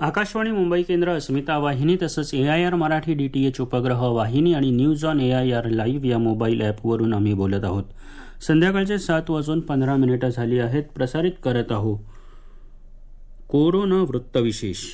आकाशवाणी मुंबई केंद्र, अस्मिता वाहिनी तसंच AIR मराठी DTH उपग्रह वाहिनी आणि न्यूज ऑन AIR लाईव्ह या मोबाईल ॲपवरून आम्ही बोलत आहोत. संध्याकाळचे 7:15 झाली आहेत. प्रसारित करत आहोत कोरोना वृत्तविशेष.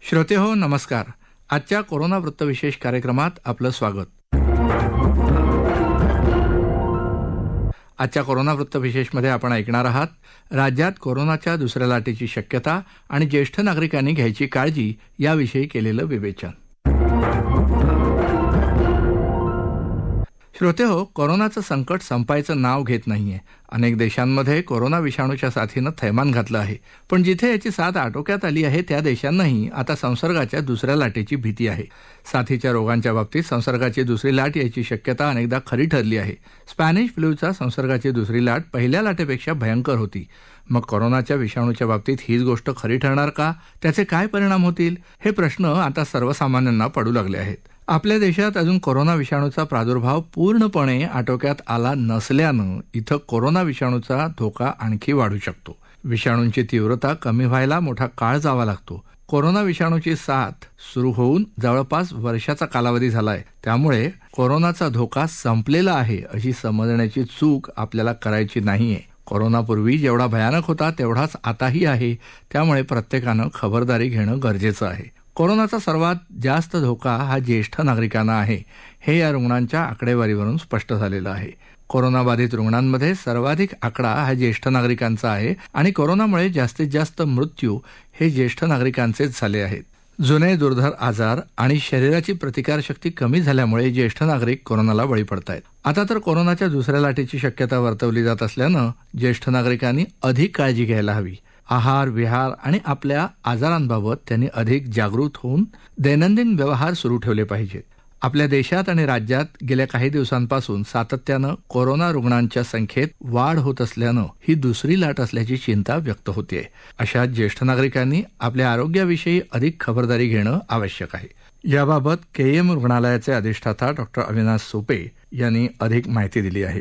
श्रोते हो, नमस्कार. आजच्या कोरोना वृत्तविशेष कार्यक्रमात आपलं स्वागत. आजच्या कोरोना वृत्तविशेषमध्ये आपण ऐकणार आहात राज्यात कोरोनाच्या दुसऱ्या लाटेची शक्यता आणि ज्येष्ठ नागरिकांनी घ्यायची काळजी याविषयी केलेलं विवेचन. श्रोते हो, कोरोनाचं संकट संपायचं नाव घेत नाहीये. अनेक देशांमध्ये कोरोना विषाणूच्या साथीनं थैमान घातलं आहे. पण जिथे याची साथ आटोक्यात आली आहे त्या देशांनाही आता संसर्गाच्या दुसऱ्या लाटेची भीती आहे. साथीच्या रोगांच्या बाबतीत संसर्गाची दुसरी लाट याची शक्यता अनेकदा खरी ठरली आहे. स्पॅनिश फ्लूचा संसर्गाची दुसरी लाट पहिल्या लाटेपेक्षा भयंकर होती. मग कोरोनाच्या विषाणूच्या बाबतीत हीच गोष्ट खरी ठरणार का? त्याचे काय परिणाम होतील? हे प्रश्न आता सर्वसामान्यांना पडू लागले आहेत. आपल्या देशात अजून कोरोना विषाणूचा प्रादुर्भाव पूर्णपणे आटोक्यात आला नसल्यानं इथं कोरोना विषाणूचा धोका आणखी वाढू शकतो. विषाणूंची तीव्रता कमी व्हायला मोठा काळ जावा लागतो. कोरोना विषाणूची साथ सुरू होऊन जवळपास वर्षाचा कालावधी झालाय. त्यामुळे कोरोनाचा धोका संपलेला आहे अशी समजण्याची चूक आपल्याला करायची नाहीये. कोरोनापूर्वी जेवढा भयानक होता तेवढाच आताही आहे. त्यामुळे प्रत्येकानं खबरदारी घेणं गरजेचं आहे. कोरोनाचा सर्वात जास्त धोका हा ज्येष्ठ नागरिकांना आहे, हे या रुग्णांच्या आकडेवारीवरून स्पष्ट झालेलं आहे. कोरोनाबाधित रुग्णांमध्ये सर्वाधिक आकडा हा ज्येष्ठ नागरिकांचा आहे आणि कोरोनामुळे जास्तीत जास्त मृत्यू हे ज्येष्ठ नागरिकांचेच झाले आहेत. जुने दुर्धर आजार आणि शरीराची प्रतिकारशक्ती कमी झाल्यामुळे ज्येष्ठ नागरिक कोरोनाला बळी पडत आहेत. आता तर कोरोनाच्या दुसऱ्या लाटेची शक्यता वर्तवली जात असल्यानं ज्येष्ठ नागरिकांनी अधिक काळजी घ्यायला हवी. आहार, विहार आणि आपल्या आजारांबाबत त्यांनी अधिक जागृत होऊन दैनंदिन व्यवहार सुरू ठेवले पाहिजेत. आपल्या देशात आणि राज्यात गेल्या काही दिवसांपासून सातत्यानं कोरोना रुग्णांच्या संख्येत वाढ होत असल्यानं ही दुसरी लाट असल्याची चिंता व्यक्त होते. अशा ज्येष्ठ नागरिकांनी आपल्या आरोग्याविषयी अधिक खबरदारी घेणं आवश्यक आहे. याबाबत KM रुग्णालयाचे अधिष्ठाता डॉक्टर अविनाश सोपे यांनी अधिक माहिती दिली आहे.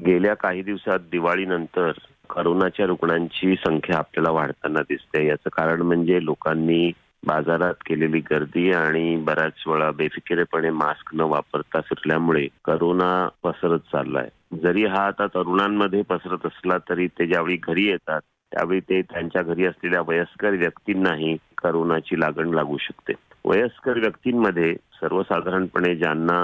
गेल्या काही दिवसात दिवाळीनंतर कोरोनाच्या रुग्णांची संख्या आपल्याला वाढताना दिसते. याचं कारण म्हणजे लोकांनी बाजारात केलेली गर्दी आणि बऱ्याच वेळा बेफिकिरेपणे मास्क न वापरता फिरल्यामुळे कोरोना पसरत चाललाय. जरी हा आता तरुणांमध्ये पसरत असला तरी ते ज्यावेळी घरी येतात त्यावेळी ते त्यांच्या घरी असलेल्या वयस्कर व्यक्तींनाही कोरोनाची लागण लागू शकते. वयस्कर व्यक्तींमध्ये सर्वसाधारणपणे ज्यांना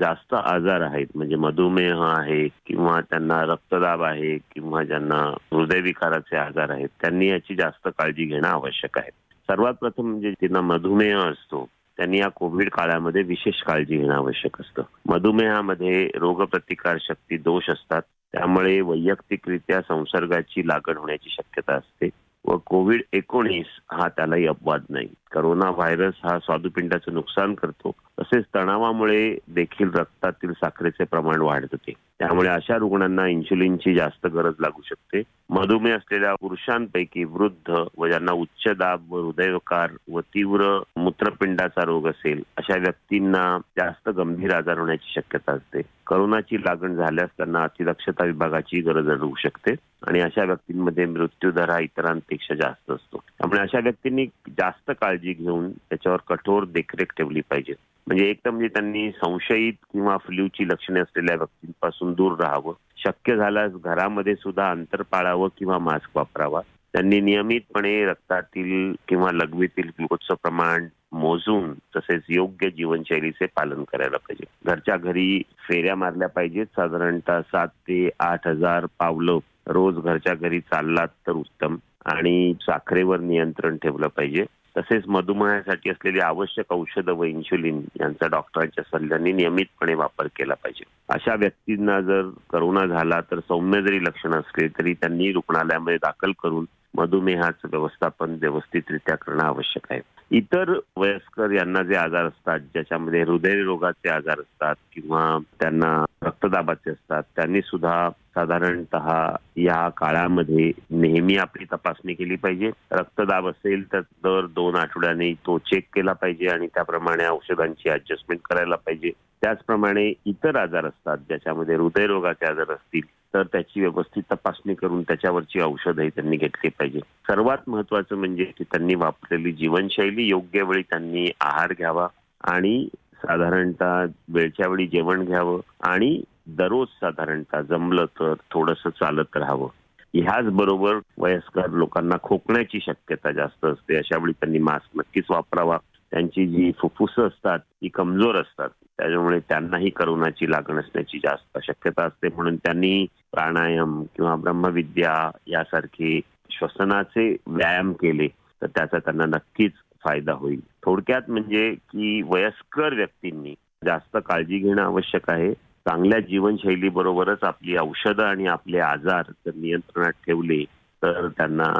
जास्त आजार आहेत, म्हणजे मधुमेह आहे किंवा त्यांना रक्तदाब आहे किंवा ज्यांना हृदयविकाराचे आजार आहेत, त्यांनी याची जास्त काळजी घेणं आवश्यक आहे. सर्वात प्रथम म्हणजे ज्यांना मधुमेह असतो त्यांनी या कोविड काळामध्ये विशेष काळजी घेणं आवश्यक असतं. मधुमेहामध्ये रोगप्रतिकार शक्ती दोष असतात, त्यामुळे वैयक्तिकरित्या संसर्गाची लागण होण्याची शक्यता असते व COVID-19 हा त्यालाही अपवाद नाही. कोरोना व्हायरस हा स्वादुपिंडाचं नुकसान करतो, तसेच तणावामुळे देखील रक्तातील साखरेचे प्रमाण वाढते. त्यामुळे अशा रुग्णांना इन्शुलिनची जास्त गरज लागू शकते. मधुमेह असलेल्या पुरुषांपैकी वृद्ध व ज्यांना उच्च दाब व हृदयविकार व तीव्र मूत्रपिंडाचा रोग असेल अशा व्यक्तींना जास्त गंभीर आजार होण्याची शक्यता असते. कोरोनाची लागण झाल्यास त्यांना अतिदक्षता विभागाची गरज लागू शकते आणि अशा व्यक्तींमध्ये मृत्यूदर हा इतरांपेक्षा जास्त असतो. त्यामुळे अशा व्यक्तींनी जास्त काळजी घेऊन त्याच्यावर कठोर देखरेख ठेवली पाहिजे. म्हणजे एक तर म्हणजे त्यांनी संशयित किंवा फ्लूची लक्षणे असलेल्या व्यक्तींपासून दूर राहावं. शक्य झाल्यास घरामध्ये सुद्धा अंतर पाळावं किंवा मास्क वापरावा. त्यांनी नियमितपणे रक्तातील किंवा लघवीतील ग्लुकोजचं प्रमाण मोजून तसेच योग्य जीवनशैलीचे पालन करायला पाहिजे. घरच्या घरी फेऱ्या मारल्या पाहिजेत. साधारणतः 7 ते 8 हजार पावलं रोज घरच्या घरी चाललात तर उत्तम. आणि साखरेवर नियंत्रण ठेवलं पाहिजे. तसेच मधुमेहासाठी असलेली आवश्यक औषधं व इन्शुलिन यांचा डॉक्टरांच्या सल्ल्याने नियमितपणे वापर केला पाहिजे. अशा व्यक्तींना जर कोरोना झाला तर सौम्य जरी लक्षणं असली तरी त्यांनी रुग्णालयामध्ये दाखल करून मधुमेहाचं व्यवस्थापन व्यवस्थितरित्या करणं आवश्यक आहे. इतर वयस्कर यांना जे आजार असतात, ज्याच्यामध्ये हृदयरोगाचे आजार असतात किंवा त्यांना रक्तदाबाचे असतात, त्यांनी सुद्धा साधारणतः या काळामध्ये नेहमी आपली तपासणी केली पाहिजे. रक्तदाब असेल तर दर 2 आठवड्यांनी तो चेक केला पाहिजे आणि त्याप्रमाणे औषधांची ऍडजस्टमेंट करायला पाहिजे. त्याचप्रमाणे इतर आजार असतात, ज्याच्यामध्ये हृदयरोगाचे आजार असतील तर त्याची व्यवस्थित तपासणी करून त्याच्यावरची औषधही त्यांनी घेतली पाहिजे. सर्वात महत्वाचं म्हणजे की त्यांनी वापरलेली जीवनशैली योग्य वेळी त्यांनी आहार घ्यावा आणि साधारणतः वेळच्या वेळी जेवण घ्यावं आणि दररोज साधारणतः जमलं तर थोडंसं चालत राहावं. ह्याच बरोबर वयस्कर लोकांना खोकण्याची शक्यता जास्त असते, अशा वेळी त्यांनी मास्क नक्कीच वापरावा. त्यांची जी फुफ्फुसं असतात ती कमजोर असतात, त्याच्यामुळे त्यांनाही करोनाची लागण असण्याची जास्त शक्यता असते. म्हणून त्यांनी प्राणायाम किंवा ब्रह्मविद्या यासारखे श्वसनाचे व्यायाम केले तर त्याचा त्यांना नक्कीच फायदा होईल. थोडक्यात म्हणजे की वयस्कर व्यक्तींनी जास्त काळजी घेणं आवश्यक आहे. चांगल्या जीवनशैली बरोबरच आपली औषधं आणि आपले आजार जर नियंत्रणात ठेवले तर त्यांना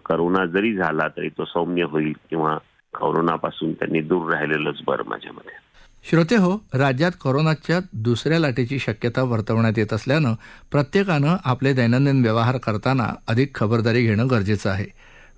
करोना जरी झाला तरी तो सौम्य होईल किंवा कोरोनापासून त्यांनी दूर राहिलेलंच बरं माझ्या मते. श्रोते हो, राज्यात कोरोनाच्या दुसऱ्या लाटेची शक्यता वर्तवण्यात येत असल्यानं प्रत्येकानं आपले दैनंदिन व्यवहार करताना अधिक खबरदारी घेणं गरजेचं आहे.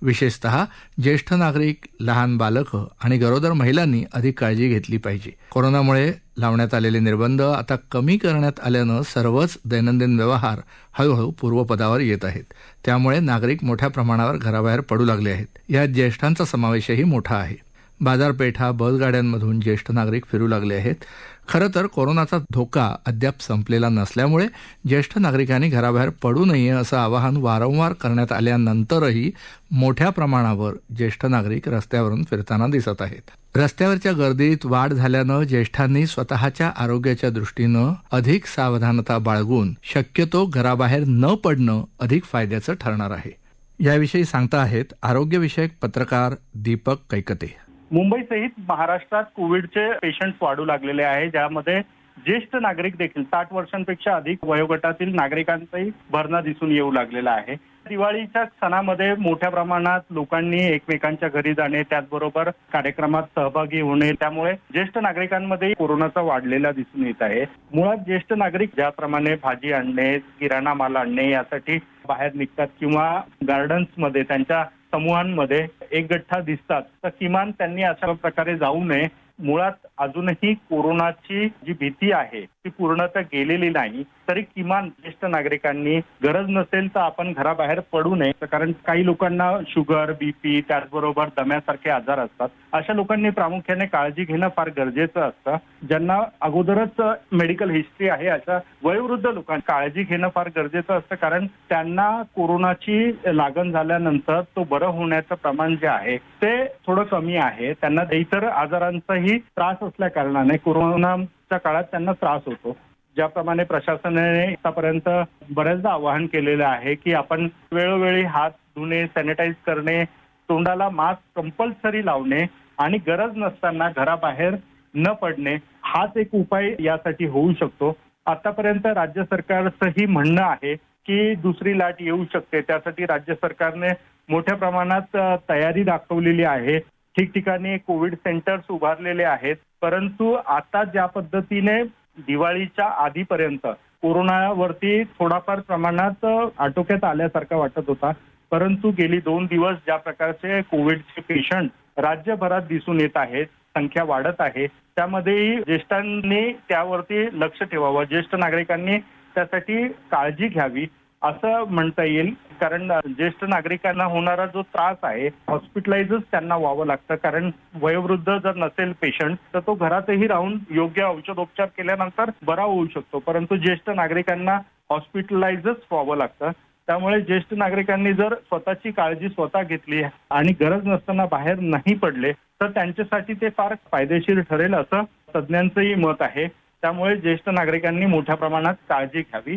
विशेषतः ज्येष्ठ नागरिक, लहान बालकं आणि गरोदर महिलांनी अधिक काळजी घेतली पाहिजे. कोरोनामुळे लावण्यात आलेले निर्बंध आता कमी करण्यात आल्यानं सर्वच दैनंदिन व्यवहार हळूहळू पूर्वपदावर येत आहेत. त्यामुळे नागरिक मोठ्या प्रमाणावर घराबाहेर पडू लागले आहेत. यात ज्येष्ठांचा समावेशही मोठा आहे. बाजारपेठा, बसगाड्यांमधून ज्येष्ठ नागरिक फिरू लागले आहेत. खरं तर कोरोनाचा धोका अद्याप संपलेला नसल्यामुळे ज्येष्ठ नागरिकांनी घराबाहेर पडू नये असं आवाहन वारंवार करण्यात आल्यानंतरही मोठ्या प्रमाणावर ज्येष्ठ नागरिक रस्त्यावरून फिरताना दिसत आहेत. रस्त्यावरच्या गर्दीत वाढ झाल्यानं ज्येष्ठांनी स्वतःच्या आरोग्याच्या दृष्टीनं अधिक सावधानता बाळगून शक्यतो घराबाहेर न पडणं अधिक फायद्याचं ठरणार आहे. याविषयी सांगता आहेत आरोग्यविषयक पत्रकार दीपक कैकते. मुंबईसहित महाराष्ट्रात कोविडचे पेशंट्स वाढू लागलेले आहे, ज्यामध्ये ज्येष्ठ नागरिक देखील 60 वर्षांपेक्षा अधिक वयोगटातील नागरिकांचाही भरणा दिसून येऊ लागलेला आहे. दिवाळीच्या सणामध्ये मोठ्या प्रमाणात लोकांनी एकमेकांच्या घरी जाणे, त्याचबरोबर कार्यक्रमात सहभागी होणे, त्यामुळे ज्येष्ठ नागरिकांमध्ये कोरोनाचा वाढलेला दिसून येत आहे. मुळात ज्येष्ठ नागरिक ज्याप्रमाणे भाजी आणणे, किराणा माल आणणे यासाठी बाहेर निघतात किंवा गार्डन्समध्ये त्यांच्या समूहांमध्ये एक गठ्ठा दिसतात, तर किमान त्यांनी अशा प्रकारे जाऊ नये. मुळात अजूनही कोरोनाची जी भीती आहे ती पूर्णतः गेलेली नाही, तरी किमान ज्येष्ठ नागरिकांनी गरज नसेल तर आपण घराबाहेर पडू नये. कारण काही लोकांना शुगर, BP त्याचबरोबर दम्यासारखे आजार असतात. अशा लोकांनी प्रामुख्याने काळजी घेणं फार गरजेचं असतं. ज्यांना अगोदरच मेडिकल हिस्ट्री आहे अशा वयोवृद्ध लोकांनी काळजी घेणं फार गरजेचं असतं, कारण त्यांना कोरोनाची लागण झाल्यानंतर तो बरं होण्याचं प्रमाण जे आहे ते थोडं कमी आहे. त्यांना इतर आजारांचाही त्रास असल्या कारणाने कोरोनाच्या काळात त्यांना त्रास होतो. ज्याप्रमाणे प्रशासनाने आतापर्यंत बऱ्याचदा आवाहन केलेलं आहे की आपण वेळोवेळी हात धुणे, सॅनिटाईज करणे, तोंडाला मास्क कंपल्सरी लावणे आणि गरज नसताना घराबाहेर न पडणे हाच एक उपाय यासाठी होऊ शकतो. आतापर्यंत राज्य सरकारचंही म्हणणं आहे की दुसरी लाट येऊ शकते, त्यासाठी राज्य सरकारने मोठ्या प्रमाणात तयारी दाखवलेली आहे. ठिकठिकाणी कोविड सेंटर्स उभारलेले आहेत. परंतु आता ज्या पद्धतीने दिवाळीच्या आधीपर्यंत कोरोनावरती थोडाफार प्रमाणात आटोक्यात आल्यासारखा वाटत होता, परंतु गेली 2 दिवस ज्या प्रकारचे कोविडचे पेशंट राज्यभरात दिसून येत आहेत, संख्या वाढत आहे, त्यामध्येही ज्येष्ठांनी त्यावरती लक्ष ठेवावं, ज्येष्ठ नागरिकांनी त्यासाठी काळजी घ्यावी असं म्हणता येईल. कारण ज्येष्ठ नागरिकांना होणारा जो त्रास आहे हॉस्पिटलाइजच त्यांना व्हावं लागतं, कारण वयोवृद्ध जर नसेल पेशंट तर तो घरातही राहून योग्य औषधोपचार केल्यानंतर बरा होऊ शकतो, परंतु ज्येष्ठ नागरिकांना हॉस्पिटलाइजच व्हावं लागतं. त्यामुळे ज्येष्ठ नागरिकांनी जर स्वतःची काळजी स्वतः घेतली आणि गरज नसताना बाहेर नाही पडले तर त्यांच्यासाठी ते फार फायदेशीर ठरेल असं तज्ज्ञांचंही मत आहे. त्यामुळे ज्येष्ठ नागरिकांनी मोठ्या प्रमाणात काळजी घ्यावी.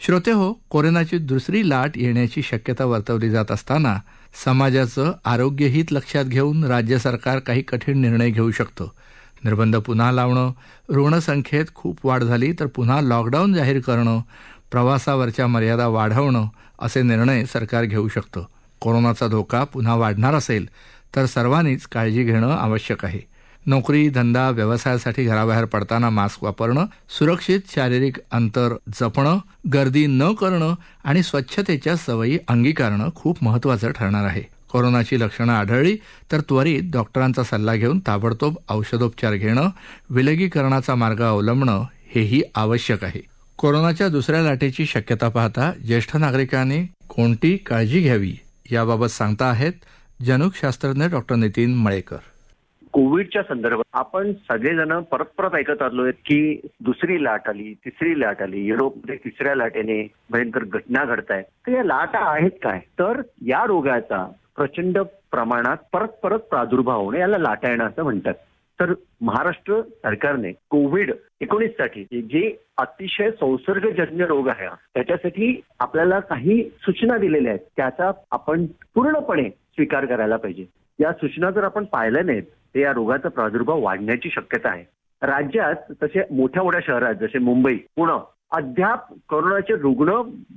श्रोते हो, कोरोनाची दुसरी लाट येण्याची शक्यता वर्तवली जात असताना समाजाचं आरोग्यहित लक्षात घेऊन राज्य सरकार काही कठीण निर्णय घेऊ शकतं. निर्बंध पुन्हा लावणं, रुग्णसंख्येत खूप वाढ झाली तर पुन्हा लॉकडाऊन जाहीर करणं, प्रवासावरच्या मर्यादा वाढवणं असे निर्णय सरकार घेऊ शकतं. कोरोनाचा धोका पुन्हा वाढणार असेल तर सर्वांनीच काळजी घेणं आवश्यक आहे. नोकरी, धंदा, व्यवसायासाठी घराबाहेर पडताना मास्क वापरणं, सुरक्षित शारीरिक अंतर जपणं, गर्दी न करणं आणि स्वच्छतेच्या सवयी अंगीकारणं खूप महत्त्वाचं ठरणार आहे. कोरोनाची लक्षणं आढळली तर त्वरित डॉक्टरांचा सल्ला घेऊन ताबडतोब औषधोपचार घेणं, विलगीकरणाचा मार्ग अवलंबणं हेही आवश्यक आहे. कोरोनाच्या दुसऱ्या लाटेची शक्यता पाहता ज्येष्ठ नागरिकांनी कोणती काळजी घ्यावी याबाबत सांगता आहेत जनुकशास्त्रज्ञ डॉक्टर नितीन मळेकर. कोविडच्या संदर्भात आपण सगळेजण परत ऐकत आलोय की दुसरी लाट आली, तिसरी लाट आली, युरोपमध्ये तिसऱ्या लाटेने भयंकर घटना घडतायत. तर या लाटा आहेत काय, तर या रोगाचा प्रचंड प्रमाणात परत प्रादुर्भाव होणे याला लाटा येणं असं म्हणतात. तर महाराष्ट्र सरकारने कोविड-19 साठी जे अतिशय संसर्गजन्य रोग आहे त्याच्यासाठी आपल्याला काही सूचना दिलेल्या आहेत, त्याचा आपण पूर्णपणे स्वीकार करायला पाहिजे. या सूचना जर आपण पाहिल्या नाहीत तर या रोगाचा प्रादुर्भाव वाढण्याची शक्यता आहे. राज्यात तसे मोठ्या शहरात जसे मुंबई, पुणे अद्याप कोरोनाचे रुग्ण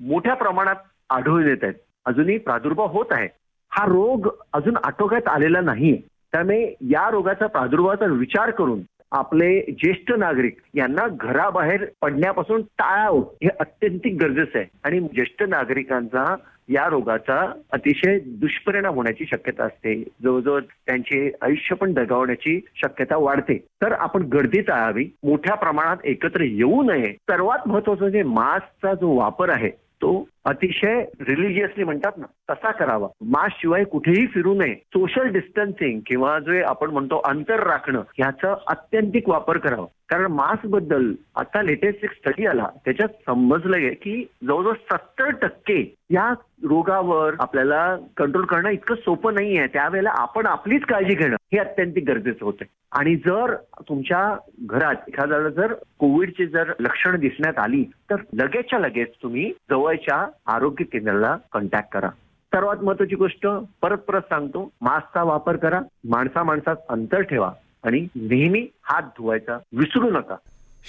मोठ्या प्रमाणात आढळून येत आहेत. अजूनही प्रादुर्भाव होत आहे. हा रोग अजून आटोक्यात आलेला नाहीये. त्यामुळे या रोगाचा प्रादुर्भावाचा विचार करून आपले ज्येष्ठ नागरिक यांना घराबाहेर पडण्यापासून टाळावं हे अत्यंत गरजेचं आहे. आणि ज्येष्ठ नागरिकांचा या रोगाचा अतिशय दुष्परिणाम होण्याची शक्यता असते. जवळजवळ त्यांचे आयुष्य पण दगावण्याची शक्यता वाढते. तर आपण गर्दी टाळावी, मोठ्या प्रमाणात एकत्र येऊ नये. सर्वात महत्वाचं म्हणजे मास्कचा जो वापर आहे तो अतिशय रिलिजियसली म्हणतात ना तसा करावा. मास्क शिवाय कुठेही फिरू नये. सोशल डिस्टन्सिंग किंवा जे आपण म्हणतो अंतर राखणं ह्याचा अत्यंतिक वापर करावा. कारण मास्क बद्दल आता लेटेस्ट एक स्टडी आला त्याच्यात समजलंय की जवळजवळ 70% या रोगावर आपल्याला कंट्रोल करणं इतकं सोपं नाहीये. त्यावेळेला आपण आपलीच काळजी घेणं हे अत्यंत गरजेचं होतं. आणि जर तुमच्या घरात एखाद्याला जर कोविडची जर लक्षणं दिसण्यात आली तर लगेचच्या लगेच तुम्ही जवळच्या आरोग्य केंद्राला कॉन्टॅक्ट करा. सर्वात महत्वाची गोष्ट परत सांगतो, मास्कचा वापर करा, माणसात अंतर ठेवा आणि नेहमी हात धुवायचा विसरू नका.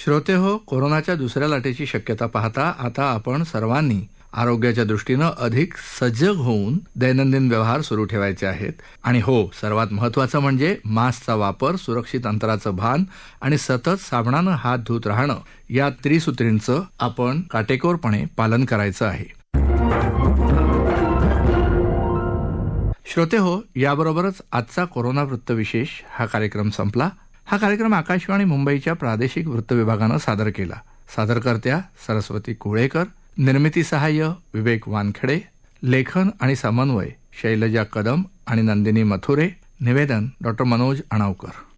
श्रोते हो, कोरोनाच्या दुसऱ्या लाटेची शक्यता पाहता आता आपण सर्वांनी आरोग्याच्या दृष्टीनं अधिक सजग होऊन दैनंदिन व्यवहार सुरू ठेवायचे आहेत. आणि हो, सर्वात महत्त्वाचं म्हणजे मास्कचा वापर, सुरक्षित अंतराचं भान आणि सतत साबणानं हात धुत राहणं या त्रिसूत्रींचं आपण काटेकोरपणे पालन करायचं आहे. श्रोते हो, याबरोबरच आजचा कोरोना वृत्तविशेष हा कार्यक्रम संपला. हा कार्यक्रम आकाशवाणी मुंबईच्या प्रादेशिक वृत्त विभागानं सादर केला. सादरकर्त्या सरस्वती कुळेकर, निर्मिती सहाय्य विवेक वानखेडे, लेखन आणि समन्वय शैलजा कदम आणि नंदिनी मथुरे, निवेदन डॉ. मनोज अणावकर.